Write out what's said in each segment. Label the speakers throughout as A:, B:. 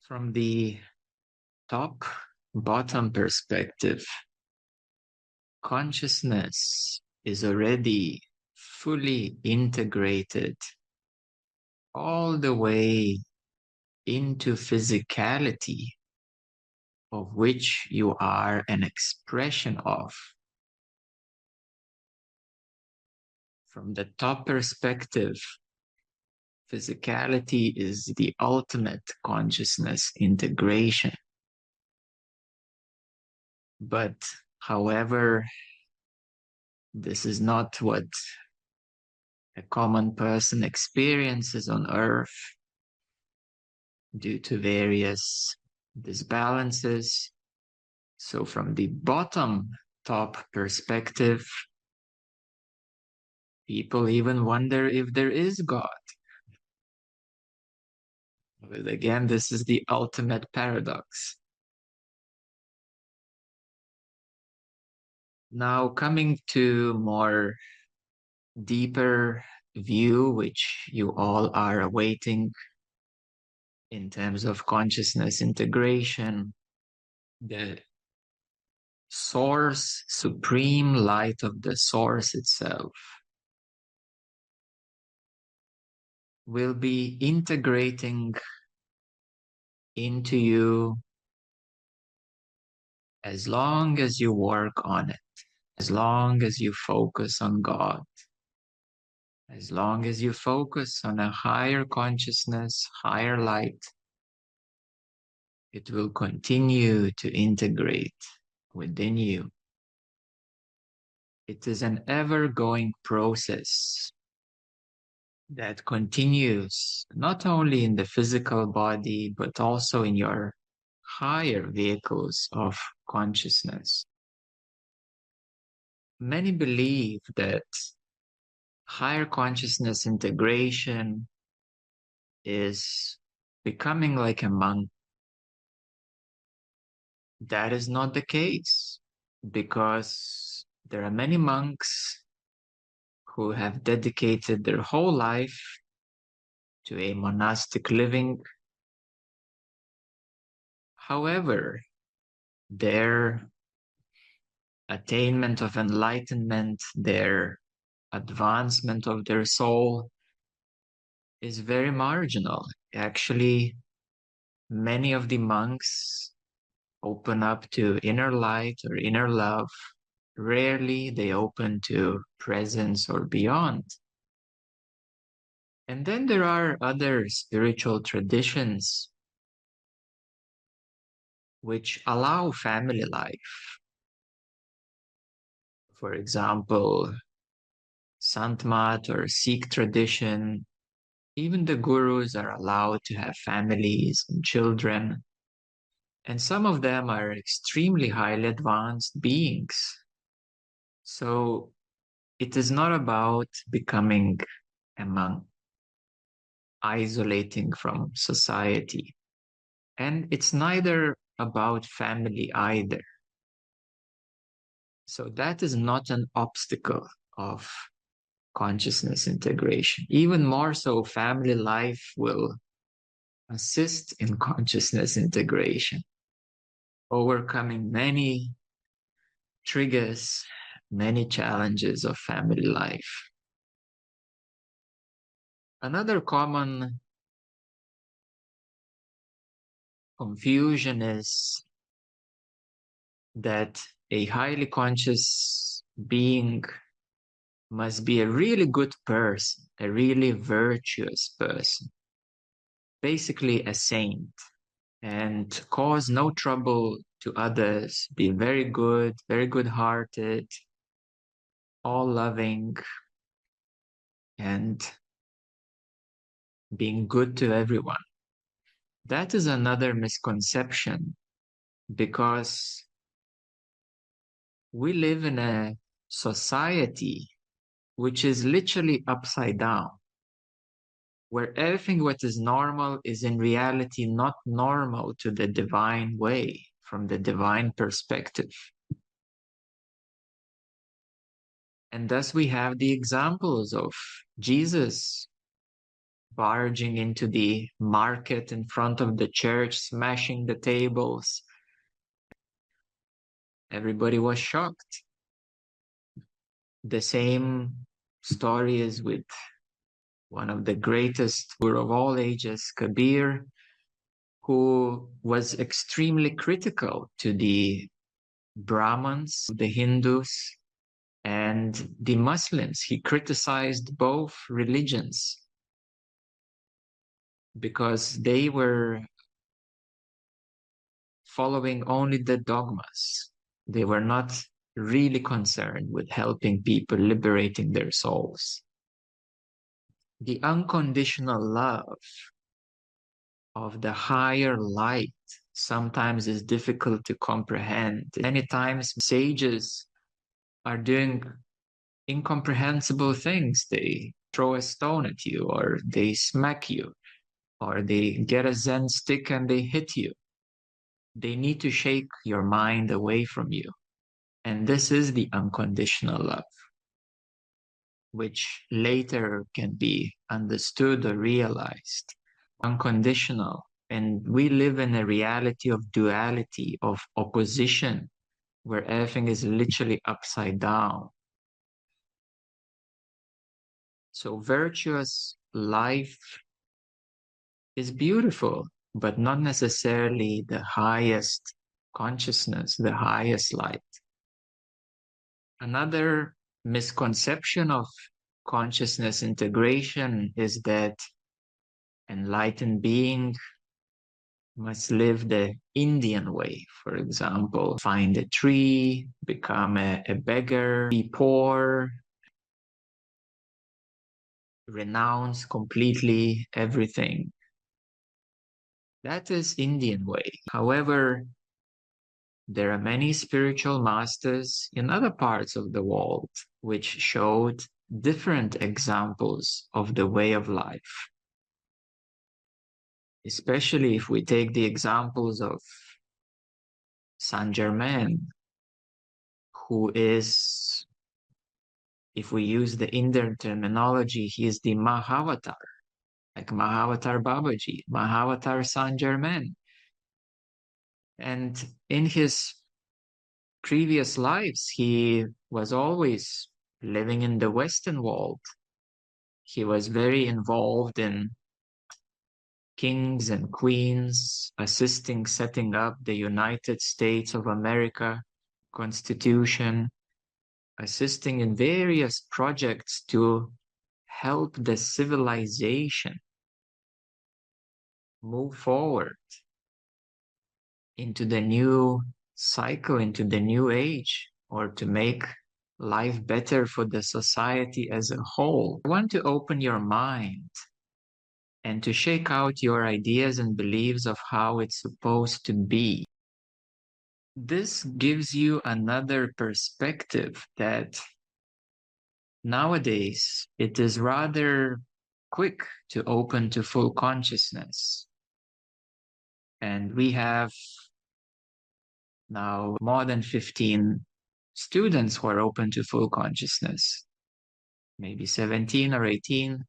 A: From the top bottom perspective, consciousness is already fully integrated all the way into physicality, of which you are an expression of. From the top perspective, physicality is the ultimate consciousness integration. But however, this is not what a common person experiences on Earth due to various disbalances. So from the bottom top perspective, people even wonder if there is God. But again, this is the ultimate paradox. Now coming to more deeper view, which you all are awaiting in terms of consciousness integration, the source, supreme light of the source itself will be integrating into you as long as you work on it, as long as you focus on God, as long as you focus on a higher consciousness, higher light, it will continue to integrate within you. It is an ever-going process that continues not only in the physical body, but also in your higher vehicles of consciousness. Many believe that higher consciousness integration is becoming like a monk. That is not the case, because there are many monks who have dedicated their whole life to a monastic living. However, their attainment of enlightenment, their advancement of their soul is very marginal. Actually, many of the monks open up to inner light or inner love. Rarely they open to presence or beyond. And then there are other spiritual traditions which allow family life. For example, Santmat or Sikh tradition, even the gurus are allowed to have families and children. And some of them are extremely highly advanced beings. So it is not about becoming a monk, isolating from society. And it's neither about family either. So that is not an obstacle of consciousness integration. Even more so, family life will assist in consciousness integration, overcoming many triggers, many challenges of family life. Another common confusion is that a highly conscious being must be a really good person, a really virtuous person, basically a saint, and cause no trouble to others, be very good-hearted, all loving, and being good to everyone. That is another misconception, because we live in a society which is literally upside down, where everything what is normal is in reality not normal to the divine way, from the divine perspective. And thus we have the examples of Jesus barging into the market in front of the church, smashing the tables. Everybody was shocked. The same story is with one of the greatest guru of all ages, Kabir, who was extremely critical to the Brahmins, the Hindus, and the Muslims. He criticized both religions because they were following only the dogmas. They were not really concerned with helping people, liberating their souls. The unconditional love of the higher light sometimes is difficult to comprehend. Many times sages are doing incomprehensible things. They throw a stone at you, or they smack you, or they get a Zen stick and they hit you. They need to shake your mind away from you. And this is the unconditional love, which later can be understood or realized. Unconditional. And we live in a reality of duality, of opposition, where everything is literally upside down. So virtuous life is beautiful, but not necessarily the highest consciousness, the highest light. Another misconception of consciousness integration is that enlightened being must live the Indian way, for example, find a tree, become a beggar, be poor, renounce completely everything. That is Indian way. However, there are many spiritual masters in other parts of the world which showed different examples of the way of life. Especially if we take the examples of Saint Germain, who is, if we use the Indian terminology, he is the Mahavatar, like Mahavatar Babaji, Mahavatar Saint Germain. And in his previous lives, he was always living in the Western world. He was very involved in kings and queens, assisting setting up the United States of America Constitution, assisting in various projects to help the civilization move forward into the new cycle, into the new age, or to make life better for the society as a whole. I want to open your mind and to shake out your ideas and beliefs of how it's supposed to be. This gives you another perspective that nowadays it is rather quick to open to full consciousness. And we have now more than 15 students who are open to full consciousness, maybe 17 or 18,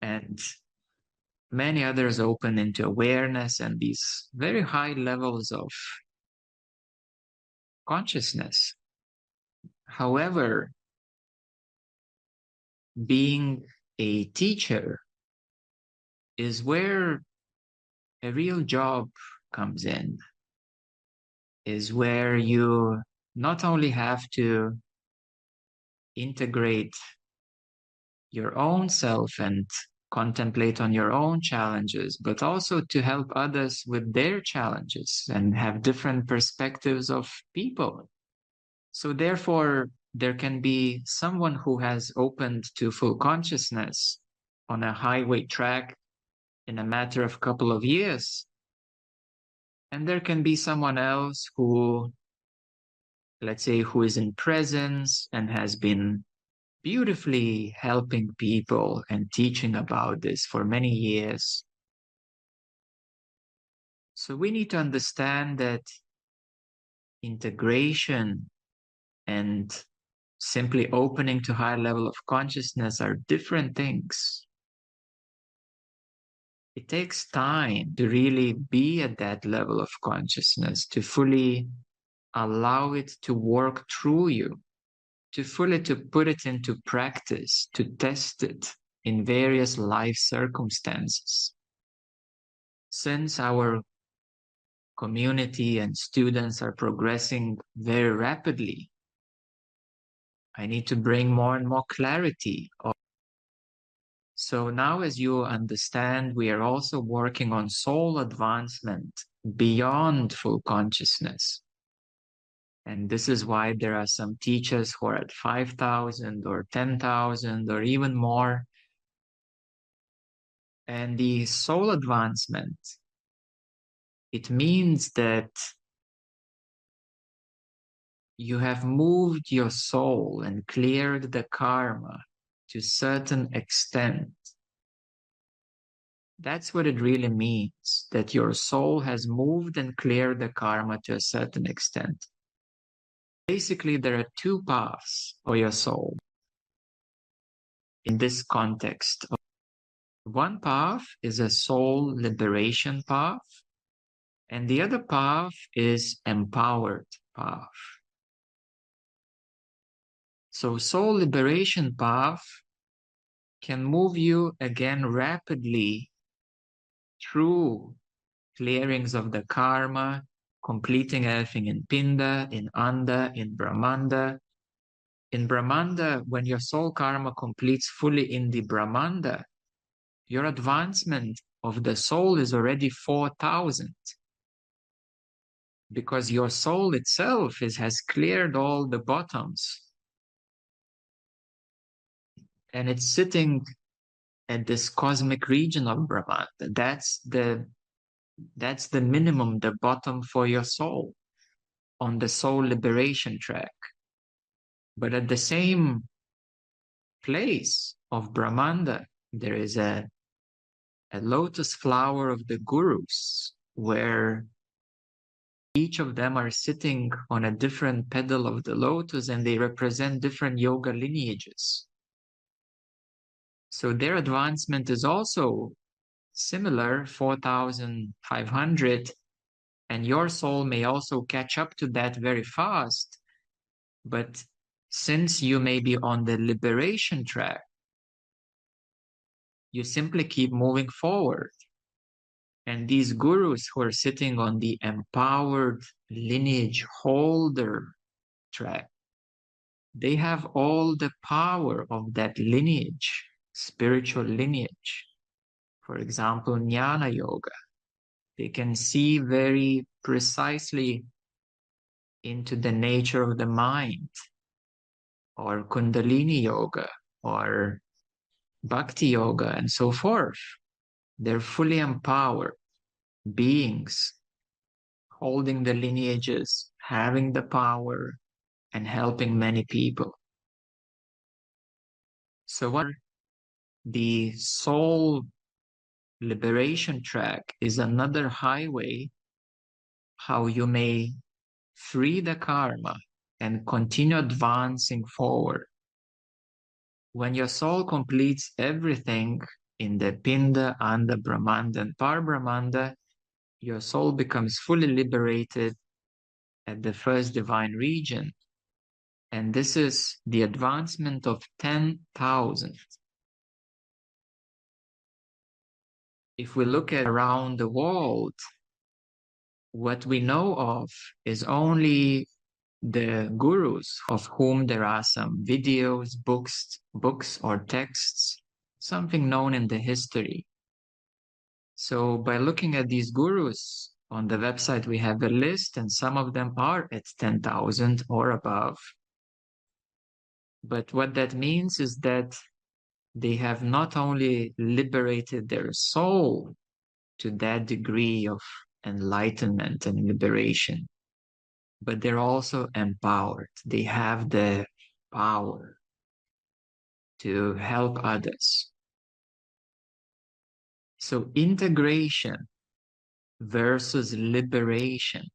A: and many others open into awareness and these very high levels of consciousness. However, being a teacher is where a real job comes in, is where you not only have to integrate your own self and contemplate on your own challenges, but also to help others with their challenges and have different perspectives of people. So therefore, there can be someone who has opened to full consciousness on a highway track in a matter of a couple of years. And there can be someone else who, let's say, who is in presence and has been beautifully helping people and teaching about this for many years. So we need to understand that integration and simply opening to higher level of consciousness are different things. It takes time to really be at that level of consciousness, to fully allow it to work through you, to put it into practice, to test it in various life circumstances. Since our community and students are progressing very rapidly, I need to bring more and more clarity. So now, as you understand, we are also working on soul advancement beyond full consciousness. And this is why there are some teachers who are at 5,000 or 10,000 or even more. And the soul advancement, it means that you have moved your soul and cleared the karma to a certain extent. That's what it really means, that your soul has moved and cleared the karma to a certain extent. Basically, there are two paths for your soul in this context. One path is a soul liberation path, and the other path is empowered path. So soul liberation path can move you again rapidly through clearings of the karma, completing everything in Pinda, in Anda, in Brahmanda. In Brahmanda, when your soul karma completes fully in the Brahmanda, your advancement of the soul is already 4,000. Because your soul itself has cleared all the bottoms. And it's sitting at this cosmic region of Brahmanda. That's the minimum, the bottom for your soul on the soul liberation track. But at the same place of Brahmanda, there is a lotus flower of the gurus, where each of them are sitting on a different petal of the lotus, and they represent different yoga lineages. So their advancement is also similar, 4,500, and your soul may also catch up to that very fast. But since you may be on the liberation track, you simply keep moving forward. And these gurus who are sitting on the empowered lineage holder track, they have all the power of that lineage, spiritual lineage. For example, Jnana Yoga. They can see very precisely into the nature of the mind, or Kundalini Yoga, or Bhakti Yoga, and so forth. They're fully empowered beings, holding the lineages, having the power, and helping many people. So what the soul liberation track is another highway how you may free the karma and continue advancing forward. When your soul completes everything in the Pinda, Anda, Brahmanda, and Parbrahmanda, your soul becomes fully liberated at the first divine region. And this is the advancement of 10,000. If we look at around the world, what we know of is only the gurus, of whom there are some videos, books or texts, something known in the history. So by looking at these gurus on the website, we have a list, and some of them are at 10,000 or above. But what that means is that they have not only liberated their soul to that degree of enlightenment and liberation, but they're also empowered. They have the power to help others. So integration versus liberation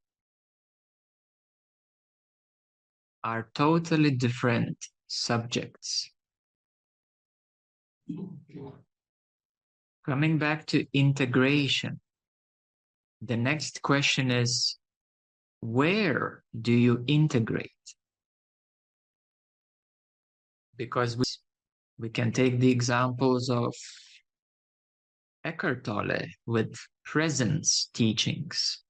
A: are totally different subjects. Coming back to integration, the next question is, where do you integrate? Because we can take the examples of Eckhart Tolle with presence teachings,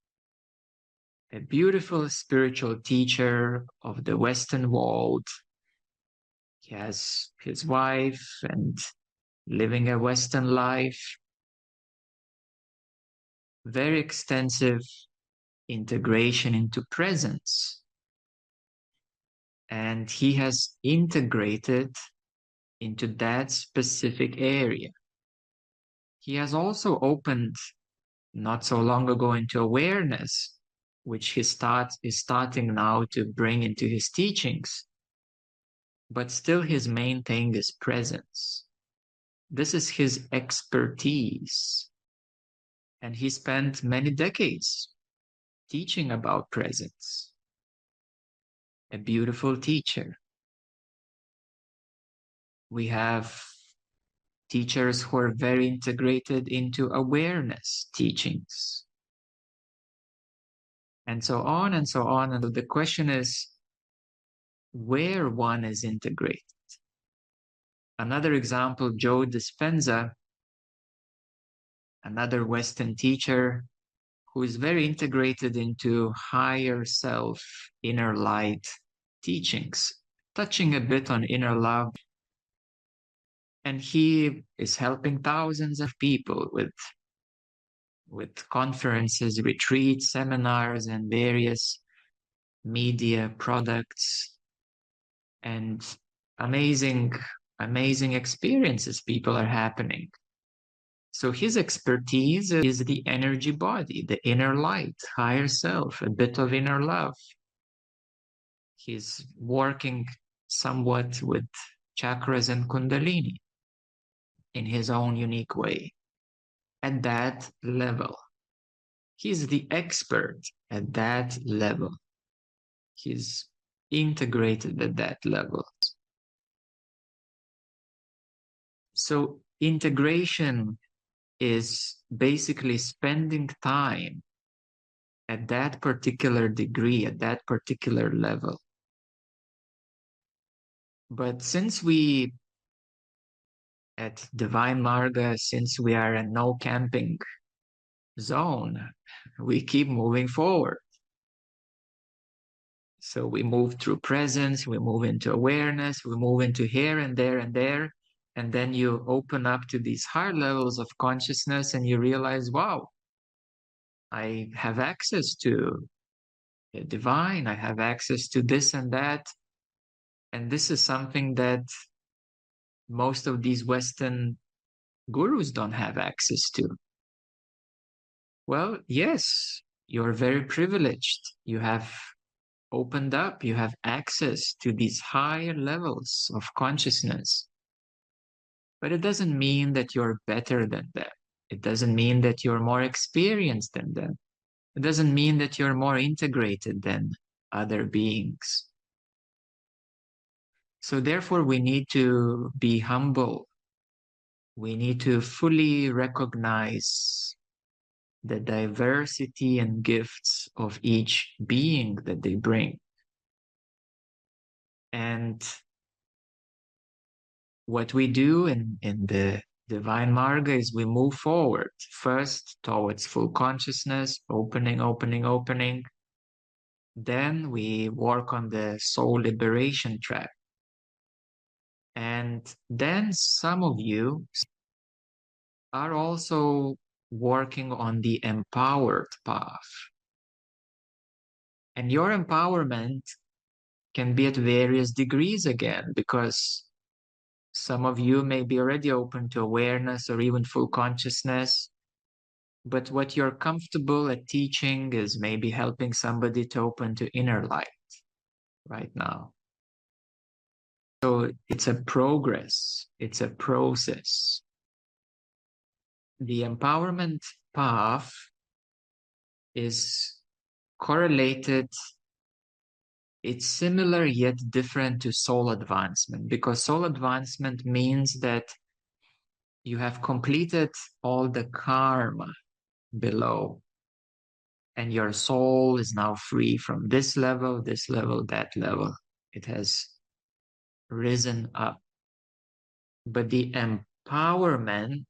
A: a beautiful spiritual teacher of the Western world. He has his wife and living a Western life, very extensive integration into presence. And he has integrated into that specific area. He has also opened not so long ago into awareness, which he is starting now to bring into his teachings. But still his main thing is presence. This is his expertise. And he spent many decades teaching about presence. A beautiful teacher. We have teachers who are very integrated into awareness teachings. And so on and so on. And the question is where one is integrated. Another example, Joe Dispenza, another Western teacher who is very integrated into higher self, inner light teachings, touching a bit on inner love. And he is helping thousands of people with conferences, retreats, seminars, and various media products and amazing experiences people are happening. So his expertise is the energy body, the inner light, higher self, a bit of inner love. He's working somewhat with chakras and kundalini in his own unique way at that level. He's the expert at that level. He's integrated at that level. So integration is basically spending time at that particular degree, at that particular level. But since we, at Divine Marga, since we are a no camping zone, we keep moving forward. So we move through presence, we move into awareness, we move into here and there and there. And then you open up to these higher levels of consciousness and you realize, wow, I have access to the divine, I have access to this and that. And this is something that most of these Western gurus don't have access to. Well, yes, you're very privileged. You have opened up, you have access to these higher levels of consciousness. But it doesn't mean that you're better than them. It doesn't mean that you're more experienced than them. It doesn't mean that you're more integrated than other beings. So therefore, we need to be humble. We need to fully recognize the diversity and gifts of each being that they bring. And what we do in the Divine Marga is we move forward first towards full consciousness, opening. Then we work on the soul liberation track. And then some of you are also working on the empowered path. And your empowerment can be at various degrees again, because some of you may be already open to awareness or even full consciousness. But what you're comfortable at teaching is maybe helping somebody to open to inner light right now. So it's a progress, it's a process. The empowerment path is correlated, it's similar yet different to soul advancement, because soul advancement means that you have completed all the karma below, and your soul is now free from this level, that level. It has risen up. But the empowerment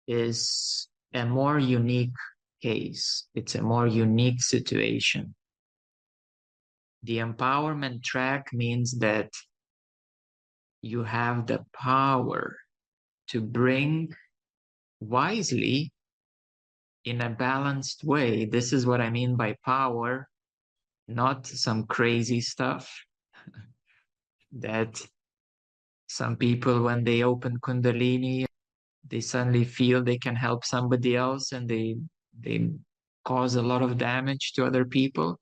A: is a more unique case. It's a more unique situation. The empowerment track means that you have the power to bring wisely in a balanced way. This is what I mean by power, not some crazy stuff that some people, when they open Kundalini, they suddenly feel they can help somebody else and they cause a lot of damage to other people.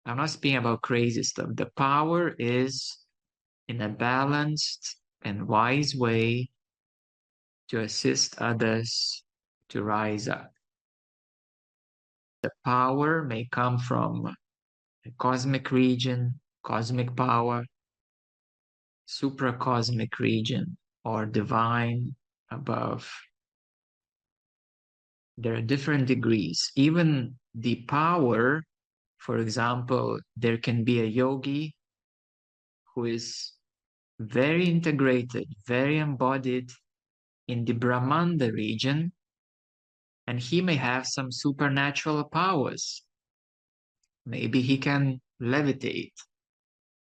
A: I'm not speaking about crazy stuff. The power is in a balanced and wise way to assist others to rise up. The power may come from a cosmic region, cosmic power, supracosmic region, or divine above. There are different degrees. Even the power, for example, there can be a yogi who is very integrated, very embodied in the Brahmanda region, and he may have some supernatural powers. Maybe he can levitate.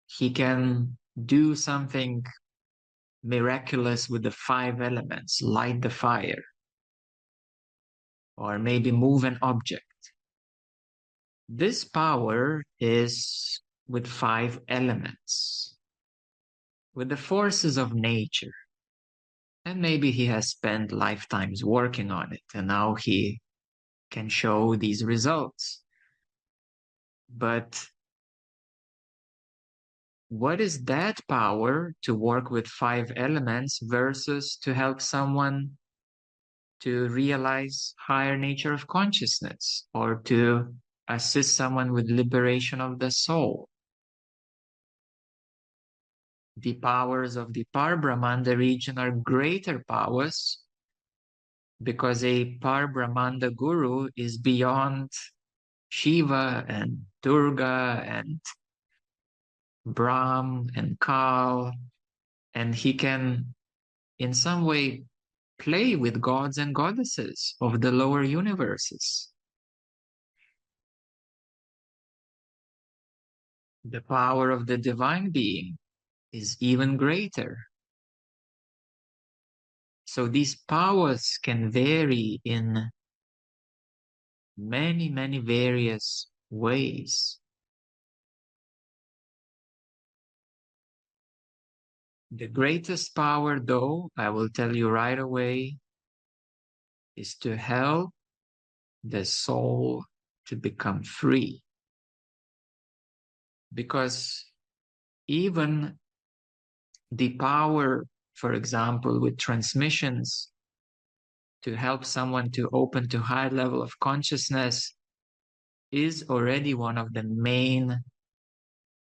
A: He can do something miraculous with the 5 elements, light the fire, or maybe move an object. This power is with 5 elements, with the forces of nature. And maybe he has spent lifetimes working on it, and now he can show these results. But what is that power to work with 5 elements versus to help someone to realize higher nature of consciousness or to assist someone with liberation of the soul? The powers of the Par-Brahmanda region are greater powers because a Par-Brahmanda guru is beyond Shiva and Durga and Brahm and Kal, and he can in some way play with gods and goddesses of the lower universes. The power of the divine being is even greater. So these powers can vary in many, many various ways. The greatest power, though, I will tell you right away, is to help the soul to become free. Because even the power, for example, with transmissions to help someone to open to higher level of consciousness is already one of the main,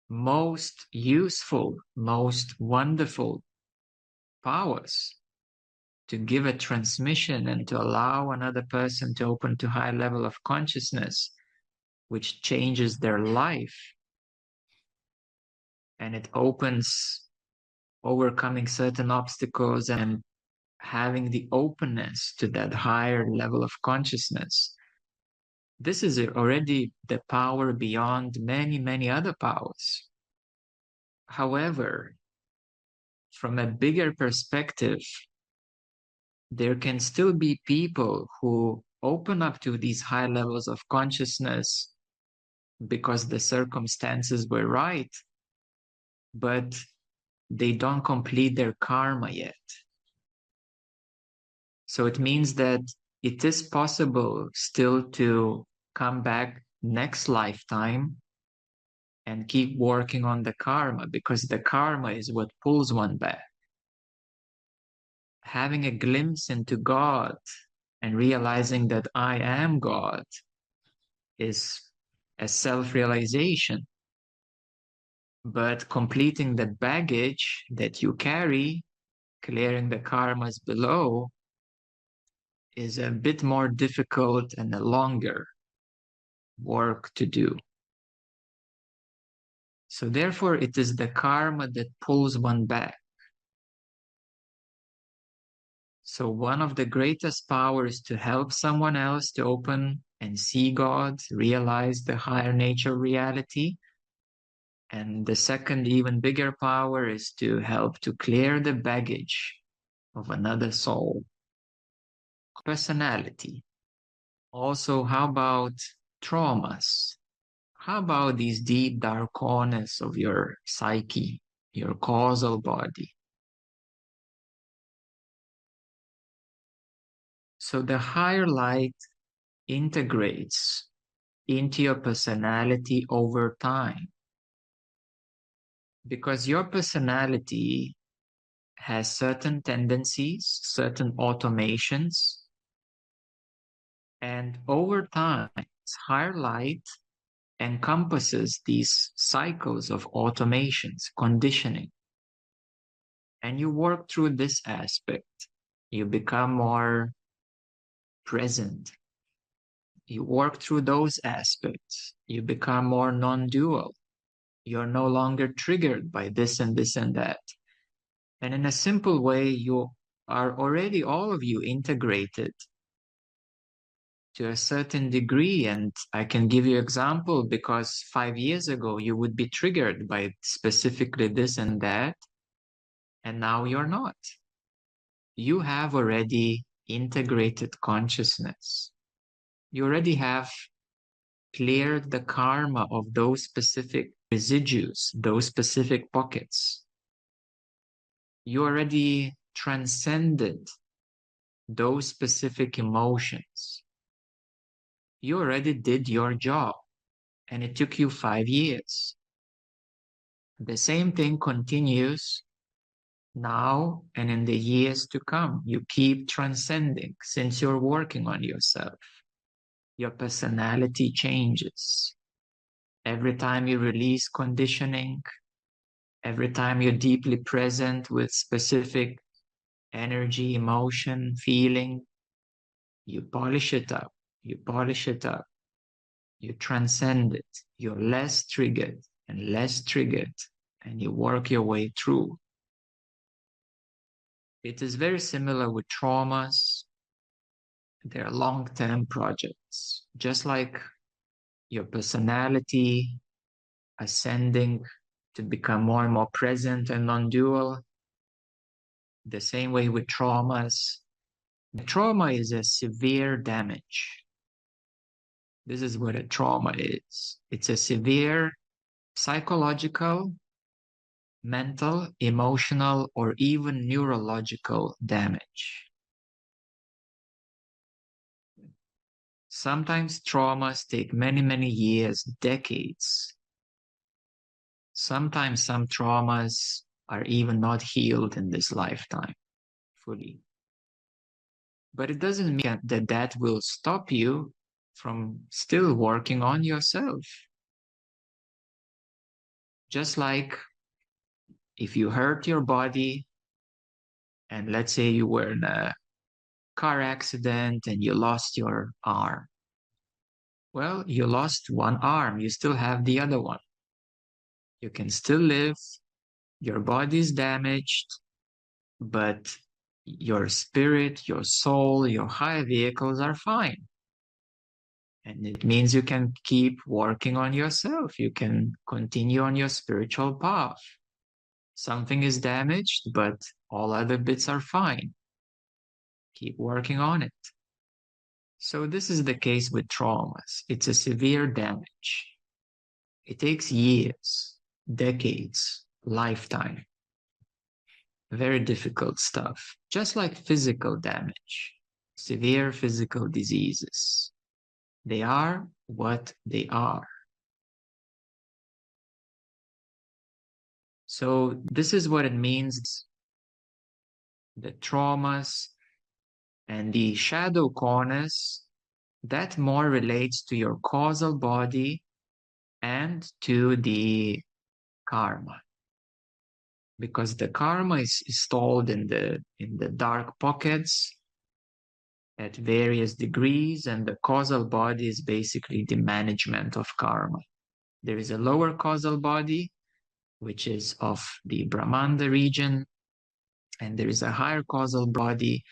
A: most useful, most wonderful powers, to give a transmission and to allow another person to open to high level of consciousness, which changes their life. And it opens overcoming certain obstacles and having the openness to that higher level of consciousness. This is already the power beyond many, many other powers. However, from a bigger perspective, there can still be people who open up to these high levels of consciousness because the circumstances were right, but they don't complete their karma yet. So it means that it is possible still to come back next lifetime and keep working on the karma, because the karma is what pulls one back. Having a glimpse into God and realizing that I am God is a self-realization. But completing the baggage that you carry Clearing the karmas below is a bit more difficult and a longer work to do. So therefore, it is the karma that pulls one back. So one of the greatest powers to help someone else to open and see God, realize the higher nature reality. And the second, even bigger power is to help to clear the baggage of another soul. Personality. Also, how about traumas? How about these deep dark corners of your psyche, your causal body? So the higher light integrates into your personality over time, because your personality has certain tendencies, certain automations, and over time, higher light encompasses these cycles of automations, conditioning. And you work through this aspect. You become more present. You work through those aspects. You become more non-dual. You're no longer triggered by this and this and that. And in a simple way, you are already, all of you, integrated to a certain degree. And I can give you example because 5 years ago, you would be triggered by specifically this and that. And now you're not. You have already integrated consciousness. You already have cleared the karma of those specific residues, those specific pockets. You already transcended those specific emotions. You already did your job, and it took you 5 years. The same thing continues now and in the years to come. You keep transcending since you're working on yourself. Your personality changes. Every time you release conditioning, every time you're deeply present with specific energy, emotion, feeling, you polish it up, you polish it up, you transcend it, you're less triggered, and you work your way through. It is very similar with traumas. They're long-term projects, just like your personality ascending to become more and more present and non-dual. The same way with traumas. The trauma is a severe damage. This is what a trauma is. It's a severe psychological, mental, emotional, or even neurological damage. Sometimes traumas take many, many years, decades. Sometimes some traumas are even not healed in this lifetime fully. But it doesn't mean that that will stop you from still working on yourself. Just like if you hurt your body, and let's say you were in a car accident and you lost your arm. Well, you lost one arm, you still have the other one. You can still live, your body's damaged, but your spirit, your soul, your higher vehicles are fine. And it means you can keep working on yourself. You can continue on your spiritual path. Something is damaged, but all other bits are fine. Keep working on it. So this is the case with traumas. It's a severe damage. It takes years, decades, lifetime. Very difficult stuff. Just like physical damage, severe physical diseases. They are what they are. So this is what it means. The traumas and the shadow corners, that more relates to your causal body and to the karma. because the karma is stored in the dark pockets at various degrees, and the causal body is basically the management of karma. There is a lower causal body, which is of the Brahmanda region, and there is a higher causal body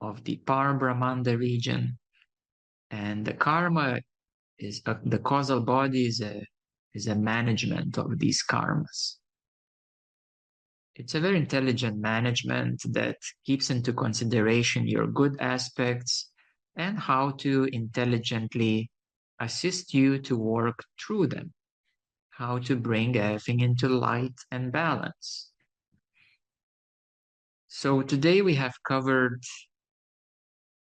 A: of the Par-Brahmanda region. And the karma is the causal body is a management of these karmas. It's a very intelligent management that keeps into consideration your good aspects and how to intelligently assist you to work through them, how to bring everything into light and balance. So today we have covered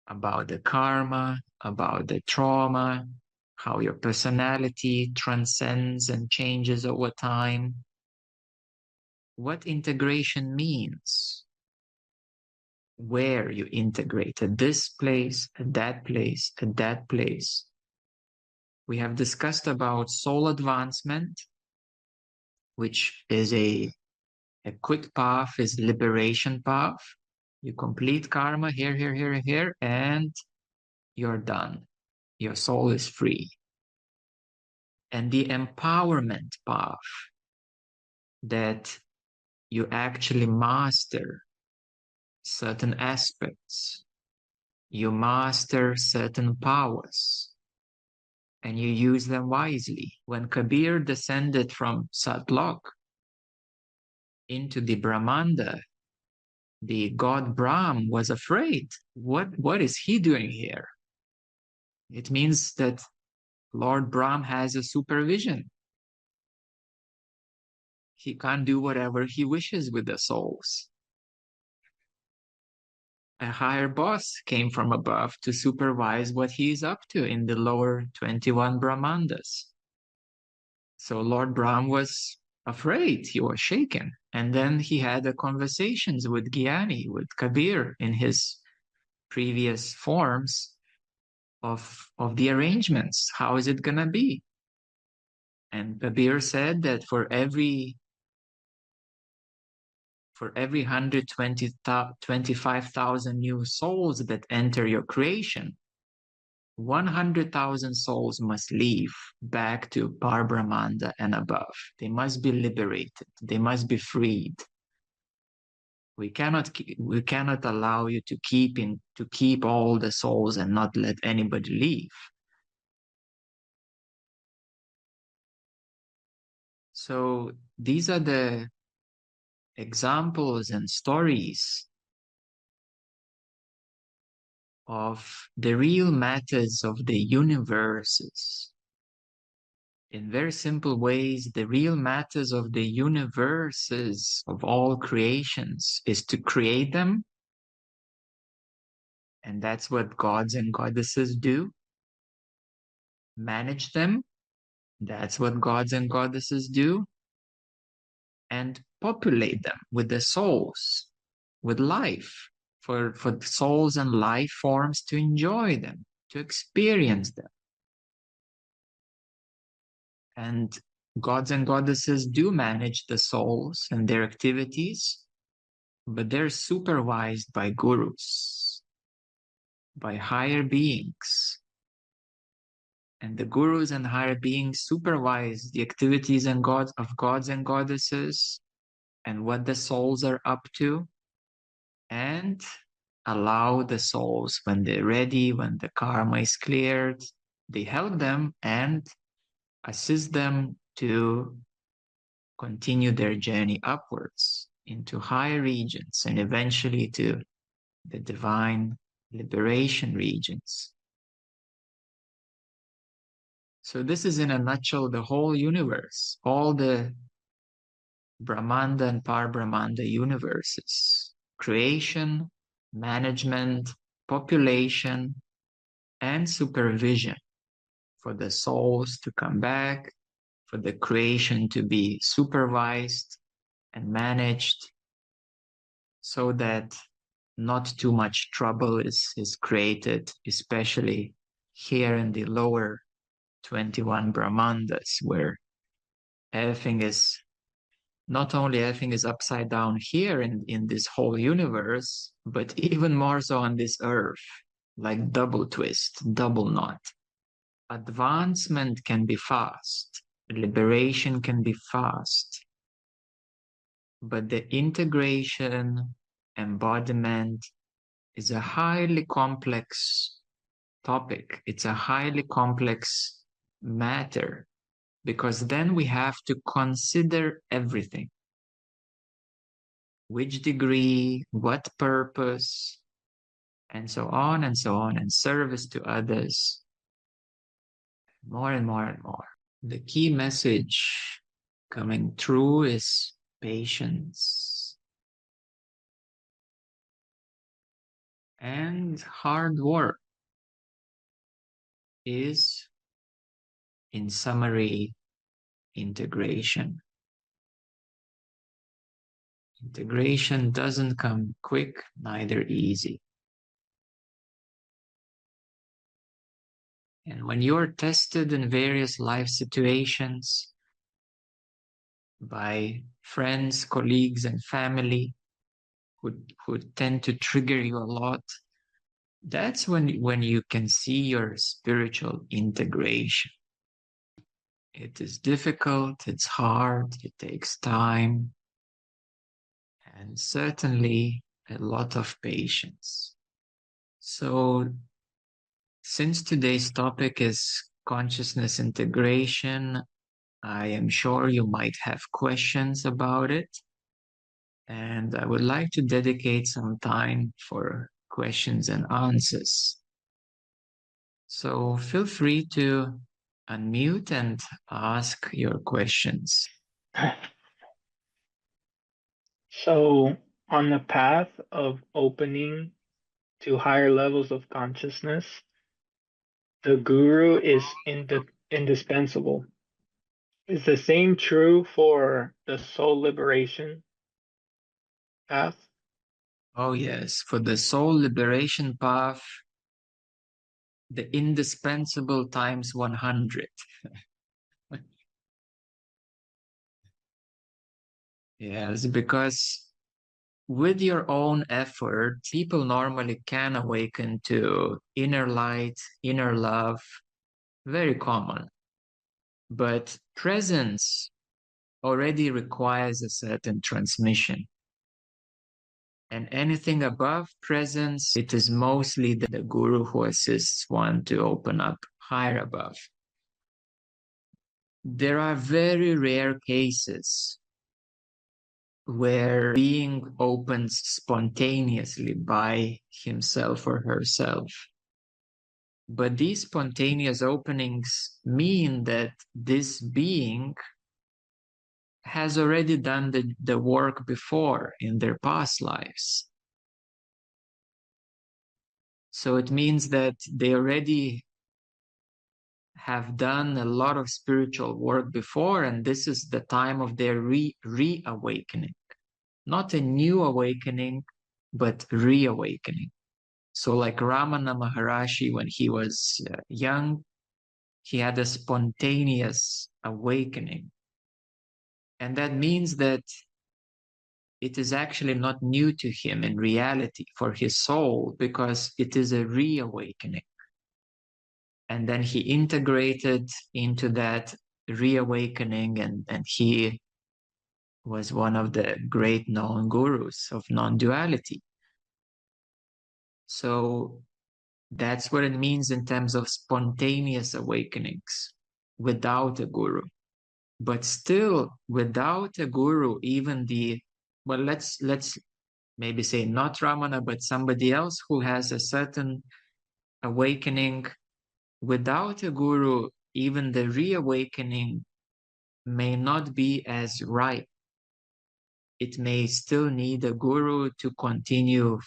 A: about the karma, about the trauma, how your personality transcends and changes over time, what integration means, where you integrate at this place, at that place, at that place. We have discussed about soul advancement, which is a quick path, is liberation path. You complete karma here, here, here, here, and you're done. Your soul is free. And the empowerment path, that you actually master certain aspects, you master certain powers, and you use them wisely. When Kabir descended from Satlok into the Brahmanda, the god Brahm was afraid. What is he doing here? It means that Lord Brahm has a supervision. He can't do whatever he wishes with the souls. A higher boss came from above to supervise what he is up to in the lower 21 Brahmandas. So Lord Brahm was afraid, he was shaken. And then he had conversations with Gyani, with Kabir in his previous forms of the arrangements. How is it going to be? And Kabir said that for every 125,000 new souls that enter your creation, 100,000 souls must leave back to Par-Brahmanda and above. They must be liberated. They must be freed. We cannot allow you to keep all the souls and not let anybody leave. So these are the examples and stories of the real matters of the universes. In very simple ways, the real matters of the universes, of all creations, is to create them. And that's what gods and goddesses do. Manage them. That's what gods and goddesses do. And populate them with the souls, with life, for souls and life forms to enjoy them, to experience them. And gods and goddesses do manage the souls and their activities, but they're supervised by gurus, by higher beings. And the gurus and higher beings supervise the activities and of gods and goddesses and what the souls are up to, and allow the souls, when they're ready, when the karma is cleared, they help them and assist them to continue their journey upwards into higher regions and eventually to the divine liberation regions. So this is in a nutshell the whole universe, all the Brahmanda and Par-Brahmanda universes: creation, management, population, and supervision for the souls to come back, for the creation to be supervised and managed so that not too much trouble is created, especially here in the lower 21 Brahmandas, where everything is not only everything is upside down here in this whole universe, but even more so on this earth, like double twist, double knot. Advancement can be fast, liberation can be fast, but the integration, embodiment is a highly complex topic. It's a highly complex matter because then we have to consider everything. Which degree, what purpose, and so on and so on, and service to others, more and more and more. The key message coming through is patience and hard work is, in summary, integration. Integration doesn't come quick, neither easy. And when you're tested in various life situations by friends, colleagues, and family who tend to trigger you a lot, that's when you can see your spiritual integration. It is difficult, it's hard, it takes time, and certainly a lot of patience. So, since today's topic is consciousness integration, I am sure you might have questions about it. And I would like to dedicate some time for questions and answers. So feel free to unmute and ask your questions.
B: So, on the path of opening to higher levels of consciousness, the guru is indispensable. Is the same true for the soul liberation path?
A: Oh, yes. For the soul liberation path, the indispensable times 100. Yes, because with your own effort, people normally can awaken to inner light, inner love, very common. But presence already requires a certain transmission. And anything above presence, it is mostly the guru who assists one to open up higher above. There are very rare cases where being opens spontaneously by himself or herself. But these spontaneous openings mean that this being has already done the work before in their past lives. So it means that they already have done a lot of spiritual work before, and this is the time of their reawakening. Not a new awakening, but reawakening. So like Ramana Maharishi, when he was young, he had a spontaneous awakening. And that means that it is actually not new to him in reality for his soul, because it is a reawakening. And then he integrated into that reawakening, and he was one of the great known gurus of non-duality. So that's what it means in terms of spontaneous awakenings without a guru. But still, without a guru, even well, let's maybe say not Ramana, but somebody else who has a certain awakening, without a guru, even the reawakening may not be as ripe. It may still need a guru to continue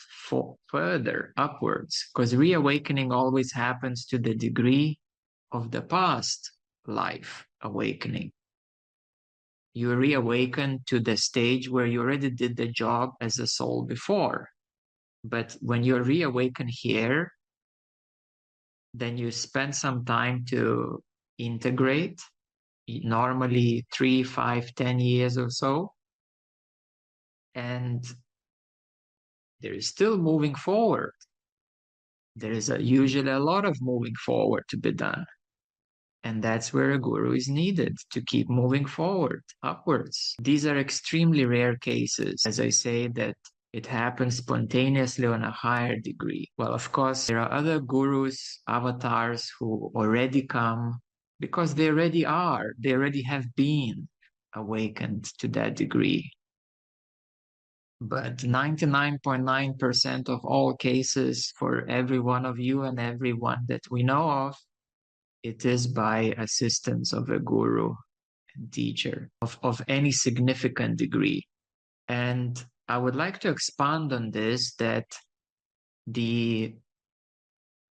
A: further upwards, because reawakening always happens to the degree of the past life awakening. You reawaken to the stage where you already did the job as a soul before. But when you reawaken here, then you spend some time to integrate, normally 3, 5, 10 years or so. And there is still moving forward. There is usually a lot of moving forward to be done. And that's where a guru is needed to keep moving forward, upwards. These are extremely rare cases, as I say, that it happens spontaneously on a higher degree. Well, of course, there are other gurus, avatars who already come because they already are, they already have been awakened to that degree. But 99.9% of all cases for every one of you and everyone that we know of, it is by assistance of a guru and teacher of any significant degree. And I would like to expand on this, that the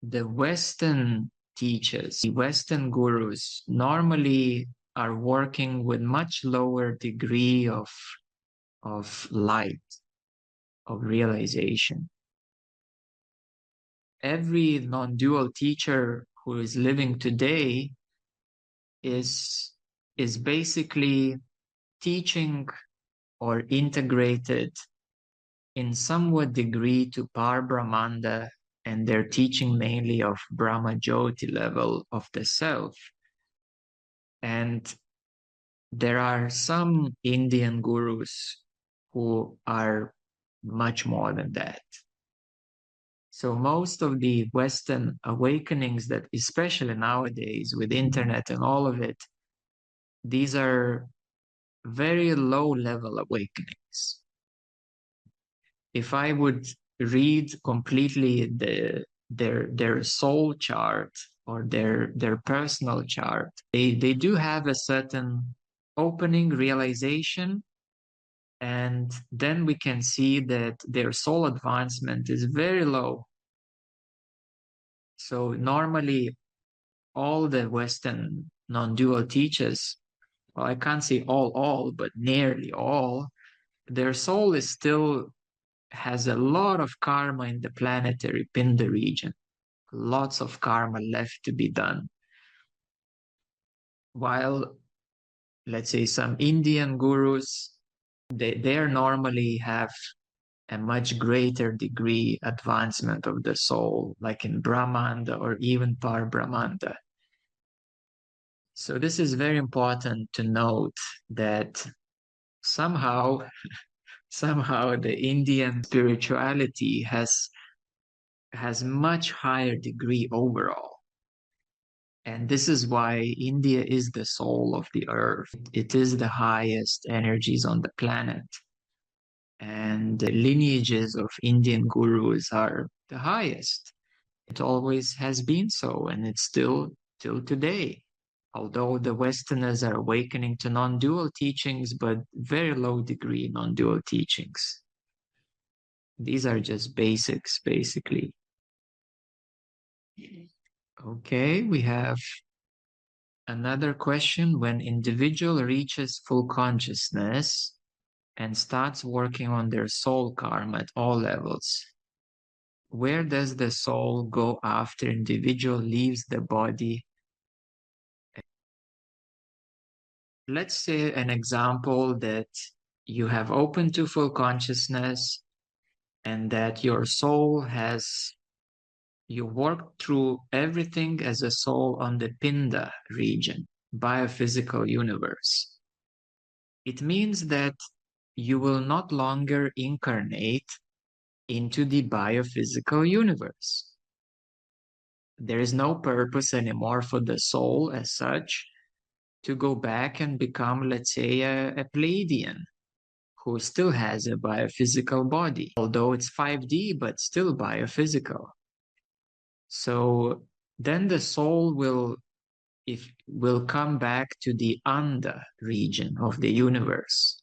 A: Western teachers, the Western gurus normally are working with much lower degree of light, of realization. Every non-dual teacher who is living today is basically teaching or integrated in somewhat degree to Parbrahmanda, and they're teaching mainly of Brahma Jyoti level of the self. And there are some Indian gurus who are much more than that. So most of the Western awakenings that, especially nowadays with internet and all of it, these are very low level awakenings. If I would read completely their soul chart or their personal chart, they do have a certain opening realization, and then we can see that their soul advancement is very low. So normally all the Western non-dual teachers, well, I can't say all, but nearly all, their soul is still has a lot of karma in the planetary Pinda region, lots of karma left to be done. While, let's say, some Indian gurus, they normally have a much greater degree advancement of the soul, like in Brahmanda or even Parbrahmanda. So this is very important to note, that somehow the Indian spirituality has much higher degree overall. And this is why India is the soul of the earth. It is the highest energies on the planet. And the lineages of Indian gurus are the highest. It always has been so, and it's still till today. Although the Westerners are awakening to non-dual teachings, but very low degree non-dual teachings. These are just basics, basically. Okay, we have another question. When individual reaches full consciousness and starts working on their soul karma at all levels, where does the soul go after individual leaves the body? Let's say an example that you have opened to full consciousness and that your soul has, you work through everything as a soul on the Pinda region, biophysical universe. It means that you will not longer incarnate into the biophysical universe. There is no purpose anymore for the soul as such to go back and become, let's say, a Pleiadian who still has a biophysical body, although it's 5D, but still biophysical. So then the soul will come back to the Anda region of the universe.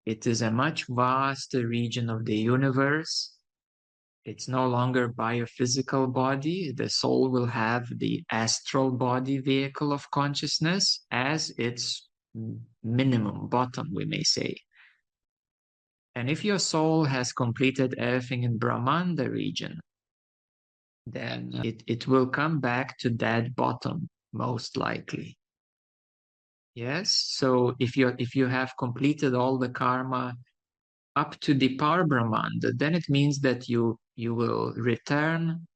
A: It is a much vaster region of the universe. It's no longer biophysical body. The soul will have the astral body vehicle of consciousness as its minimum bottom, we may say. And if your soul has completed everything in Brahmanda region, then it will come back to that bottom, most likely. Yes, so if you have completed all the karma up to the Parbrahmanda, then it means that you will return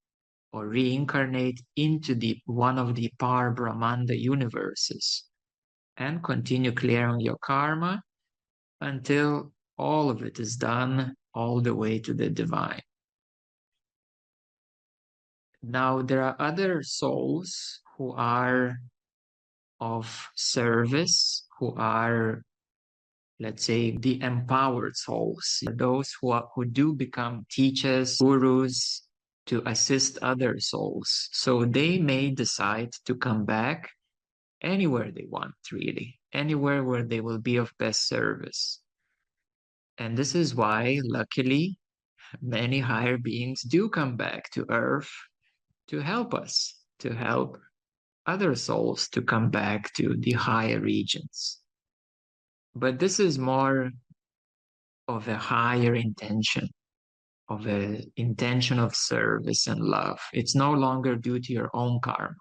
A: or reincarnate into the one of the Parbrahmanda universes and continue clearing your karma until all of it is done, all the way to the divine. Now, there are other souls who are of service, who are, let's say, the empowered souls, those who do become teachers, gurus, to assist other souls. So they may decide to come back anywhere they want, really, anywhere where they will be of best service. And this is why, luckily, many higher beings do come back to Earth to help us, to help other souls to come back to the higher regions. But this is more of a higher intention, of an intention of service and love. It's no longer due to your own karma.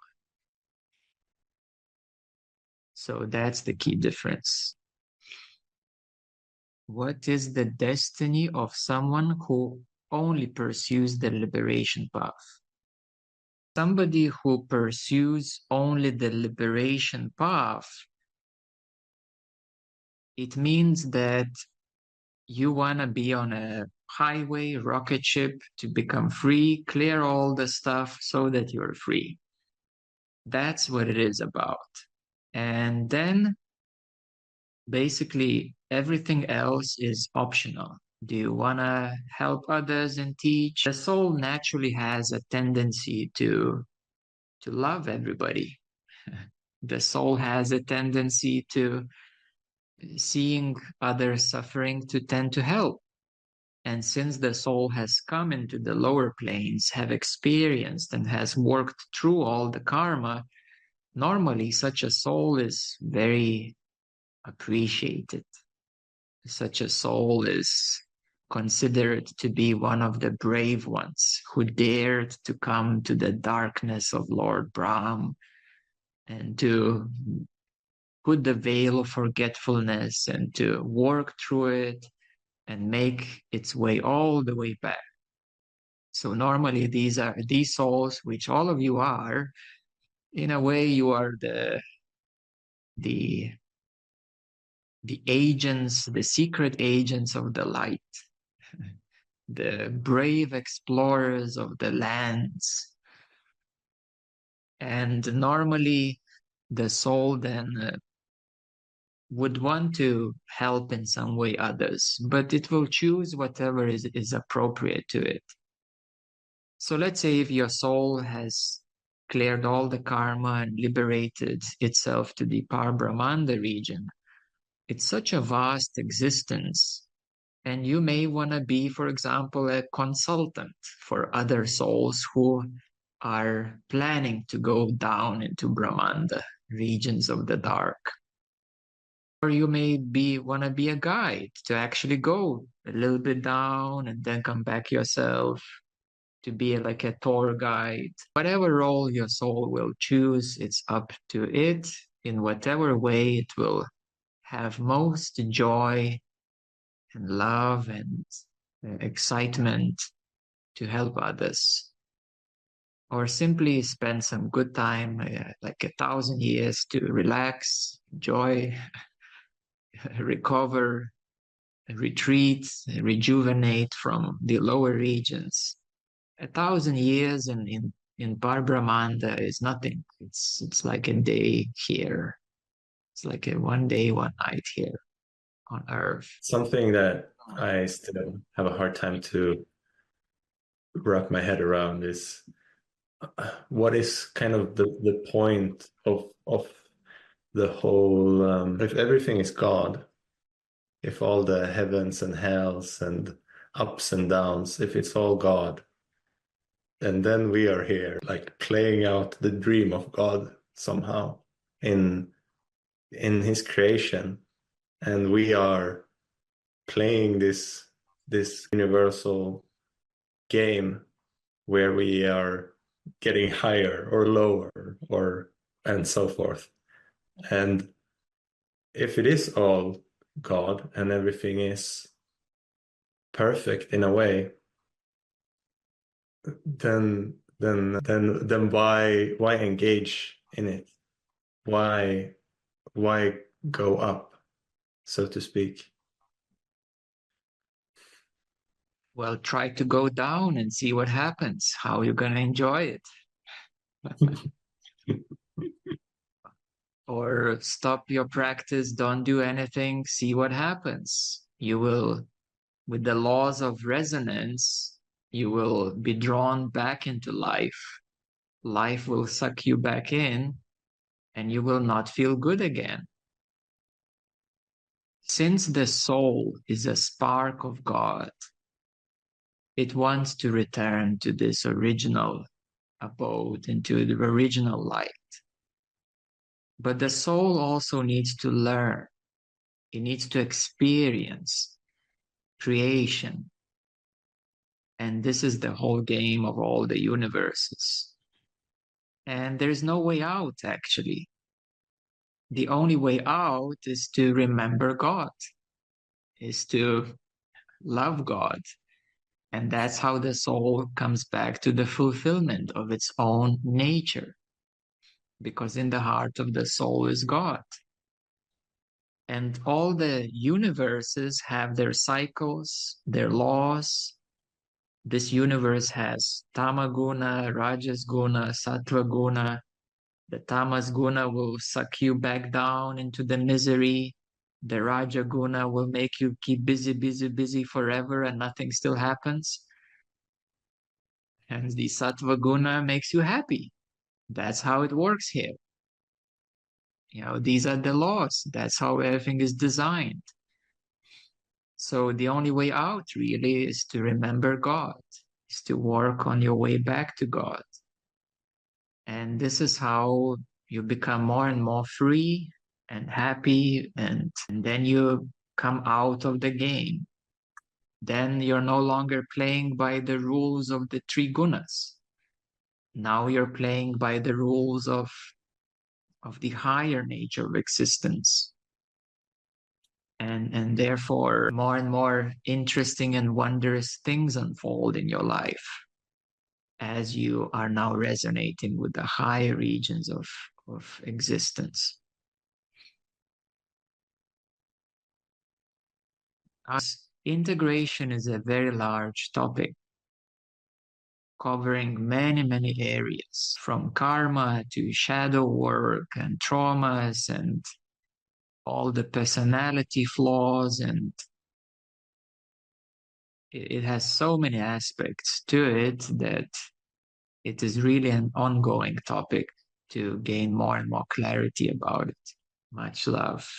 A: So that's the key difference. What is the destiny of someone who only pursues the liberation path? Somebody who pursues only the liberation path, it means that you want to be on a highway, rocket ship to become free, clear all the stuff so that you're free. That's what it is about. And then basically everything else is optional. Do you want to help others and teach? The soul naturally has a tendency to love everybody. The soul has a tendency to, seeing others suffering, to tend to help. And since the soul has come into the lower planes, have experienced and has worked through all the karma, normally such a soul is very appreciated. Such a soul is considered to be one of the brave ones who dared to come to the darkness of Lord Brahm and to put the veil of forgetfulness and to work through it and make its way all the way back. So normally these are these souls, which all of you are, in a way you are the agents, the secret agents of the light, the brave explorers of the lands. And normally the soul then would want to help in some way others, but it will choose whatever is appropriate to it. So let's say if your soul has cleared all the karma and liberated itself to the Parbrahmanda region, it's such a vast existence. And you may want to be, for example, a consultant for other souls who are planning to go down into Brahmanda, regions of the dark. Or you may want to be a guide to actually go a little bit down and then come back yourself, to be like a tour guide. Whatever role your soul will choose, it's up to it in whatever way it will have most joy and love and excitement to help others. Or simply spend some good time, like 1,000 years, to relax, enjoy, recover, retreat, rejuvenate from the lower regions. 1,000 years in Parbrahmanda is nothing. It's like a day here. It's like a 1 day, 1 night here on Earth.
C: Something that I still have a hard time to wrap my head around is what is kind of the point of the whole, if everything is God, if all the heavens and hells and ups and downs, if it's all God, and then we are here like playing out the dream of God somehow in his creation, and we are playing this universal game where we are getting higher or lower or and so forth. And if it is all God and everything is perfect in a way, then why engage in it? Why go up, so to speak?
A: Well, try to go down and see what happens, how you're going to enjoy it. Or stop your practice, don't do anything, see what happens. You will, with the laws of resonance, you will be drawn back into life. Life will suck you back in, and you will not feel good again. Since the soul is a spark of God, it wants to return to this original abode, into the original light. But the soul also needs to learn. It needs to experience creation. And this is the whole game of all the universes. And there's no way out, actually. The only way out is to remember God, is to love God. And that's how the soul comes back to the fulfillment of its own nature. Because in the heart of the soul is God. And all the universes have their cycles, their laws. This universe has tamaguna, rajasguna, sattvaguna. The tamas guna will suck you back down into the misery. The rajaguna will make you keep busy, busy, busy forever and nothing still happens. And the sattva guna makes you happy. That's how it works here. You know, these are the laws. That's how everything is designed. So the only way out really is to remember God, is to work on your way back to God. And this is how you become more and more free and happy, and then you come out of the game. Then you're no longer playing by the rules of the three gunas. Now you're playing by the rules of the higher nature of existence. And therefore, more and more interesting and wondrous things unfold in your life as you are now resonating with the higher regions of existence. As integration is a very large topic, covering many, many areas, from karma to shadow work and traumas and all the personality flaws, and it has so many aspects to it that it is really an ongoing topic to gain more and more clarity about it. Much love.